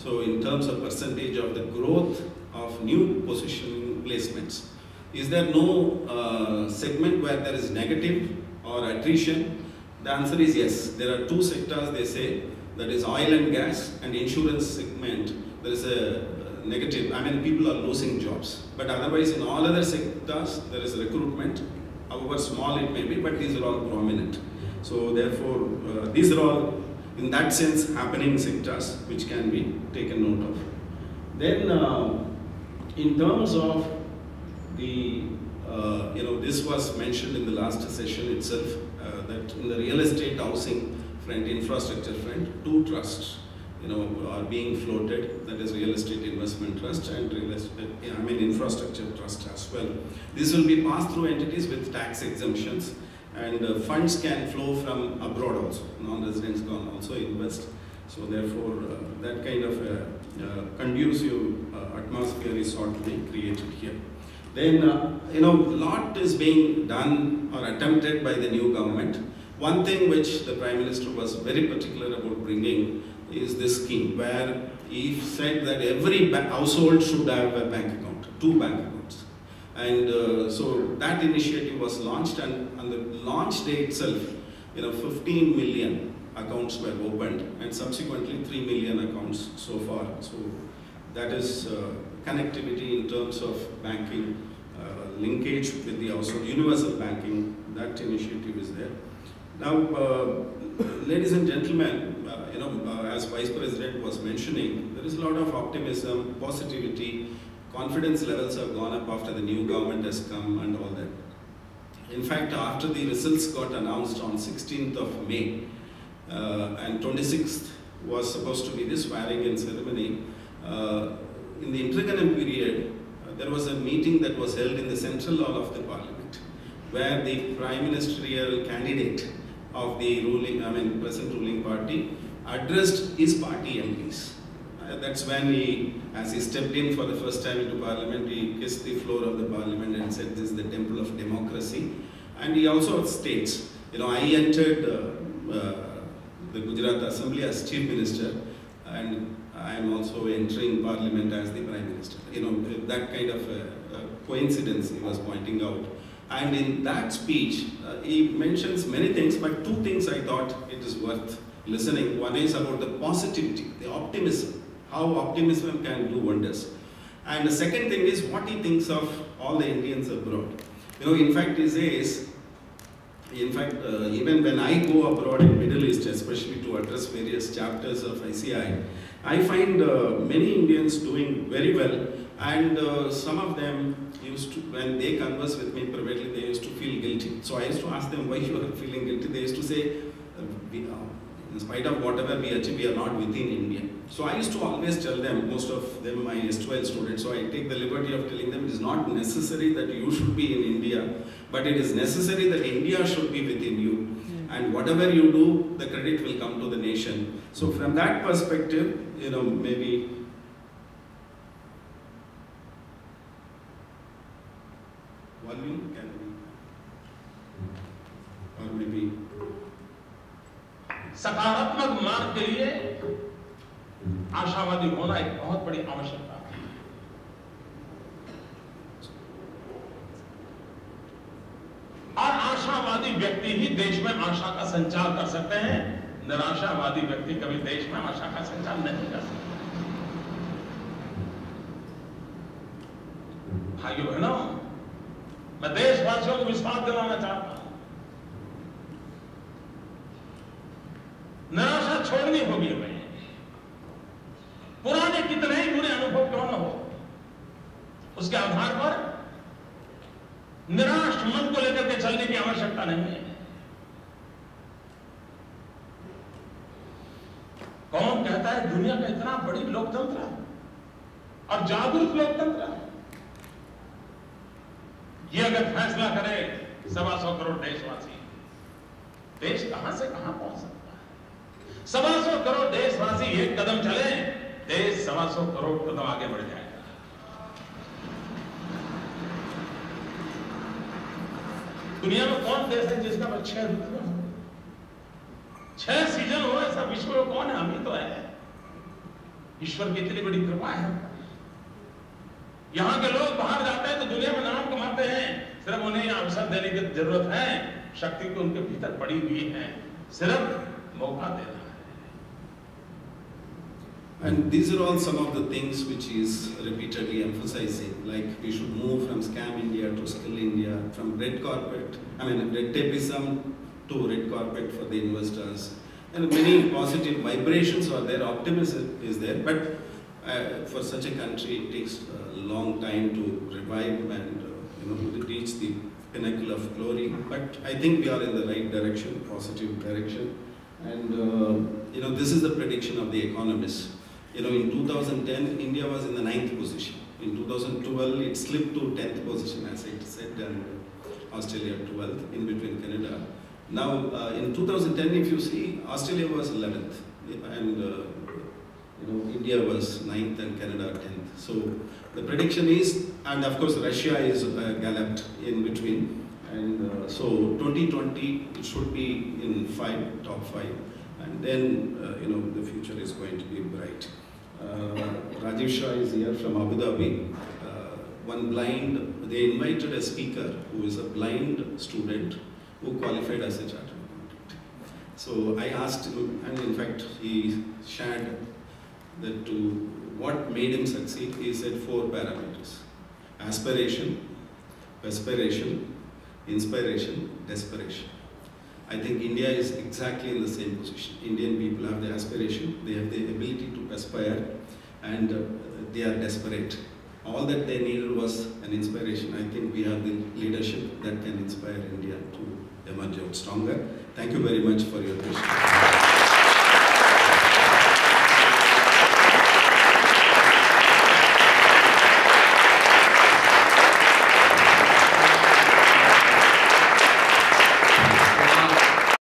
So in terms of percentage of the growth of new position placements, is there no segment where there is negative or attrition? The answer is yes. There are two sectors, they say, that is oil and gas and insurance segment. There is a negative, I mean people are losing jobs. But otherwise in all other sectors there is recruitment, however small it may be, but these are all prominent. So therefore these are all in that sense happening sectors which can be taken note of. Then in terms of the, this was mentioned in the last session itself, that in the real estate housing front, infrastructure front, two trusts are being floated, that is Real Estate Investment Trust and Infrastructure Trust as well. This will be pass-through entities with tax exemptions, and funds can flow from abroad also. Non-residents can also invest. So therefore, that kind of conducive atmosphere is sought to be created here. Then, lot is being done or attempted by the new government. One thing which the Prime Minister was very particular about bringing is this scheme where he said that every household should have a bank account, 2 bank accounts. And so that initiative was launched, and on the launch day itself, 15 million accounts were opened, and subsequently 3 million accounts so far. So that is connectivity in terms of banking, linkage with the household, universal banking, that initiative is there. Now, ladies and gentlemen, as Vice President was mentioning, there is a lot of optimism, positivity, confidence levels have gone up after the new government has come and all that. In fact, after the results got announced on 16th of May, and 26th was supposed to be the swearing-in ceremony, in the interregnum period, there was a meeting that was held in the central hall of the Parliament, where the Prime Ministerial candidate of the present ruling party addressed his party MPs. That's when he, as he stepped in for the first time into Parliament, he kissed the floor of the Parliament and said, "This is the temple of democracy." And he also states, I entered the Gujarat Assembly as Chief Minister, and I am also entering Parliament as the Prime Minister. That kind of coincidence he was pointing out. And in that speech, he mentions many things, but 2 things I thought it is worth listening. One is about the positivity, the optimism, how optimism can do wonders. And the second thing is what he thinks of all the Indians abroad. In fact, he says, even when I go abroad in Middle East, especially to address various chapters of ICAI, I find many Indians doing very well, and some of them used to, when they converse with me privately, they used to feel guilty. So I used to ask them, why you are feeling guilty? They used to say, in spite of whatever we achieve, we are not within India. So I used to always tell them, most of them my S12 students, so I take the liberty of telling them it is not necessary that you should be in India, but it is necessary that India should be within you. And whatever you do, the credit will come to the nation. So from that perspective, maybe volume can be, or maybe सकारात्मक मार्ग के लिए आशावादी होना एक बहुत बड़ी आवश्यकता है। और आशावादी व्यक्ति ही देश में आशा का संचार कर सकते हैं। निराशावादी व्यक्ति कभी देश में आशा का संचार नहीं कर सकता। भाइयों बहनों, मैं देशवासियों को विश्वास दिलाना चाहता हूं, निराशा छोड़नी होगी हमें। पुराने कितने ही बुरे अनुभव क्यों न हो, उसके आधार पर निराश मन को लेकर के चलने की आवश्यकता नहीं है। कौन कहता है दुनिया का इतना बड़ी लोकतंत्र है और जागरूक लोकतंत्र है, ये अगर फैसला करे 125 करोड़ देशवासी, देश कहां से कहां पहुंच सकता है। 125 करोड़ देशवासी एक कदम चले, देश 125 करोड़ कदम आगे बढ़ जाएगा। दुनिया में कौन देश है जिसका 6 ऋतु हो, 6 सीजन हो, ऐसा विश्व में कौन है? हम ही तो है। ईश्वर की इतनी बड़ी कृपा है। यहाँ के लोग बाहर जाते हैं तो दुनिया में नाम कमाते हैं, सिर्फ उन्हें अवसर देने की जरूरत है, शक्ति तो उनके भीतर पड़ी हुई है, सिर्फ मौका देना है। And these are all some of the things which is repeatedly emphasizing, like we should move from scam India to skill India, from red tapeism to red carpet for the investors. And many positive vibrations are there, optimism is there, but for such a country it takes a long time to revive and reach the pinnacle of glory. But I think we are in the right direction, positive direction. And this is the prediction of the economists. In 2010, India was in the 9th position. In 2012, it slipped to 10th position, as I said, and Australia 12th, in between Canada. Now, in 2010, if you see, Australia was 11th, and India was 9th and Canada 10th. So the prediction is, and of course Russia is galloped in between, and so 2020 it should be in top 5, and then the future is going to be bright. Rajiv Shah is here from Abu Dhabi. They invited a speaker who is a blind student who qualified as a chartered accountant. So I asked him, and in fact he shared that what made him succeed. He said 4 parameters: aspiration, perspiration, inspiration, desperation. I think India is exactly in the same position. Indian people have the aspiration, they have the ability to perspire, and they are desperate. All that they needed was an inspiration. I think we have the leadership that can inspire India to emerge out stronger. Thank you very much for your patience.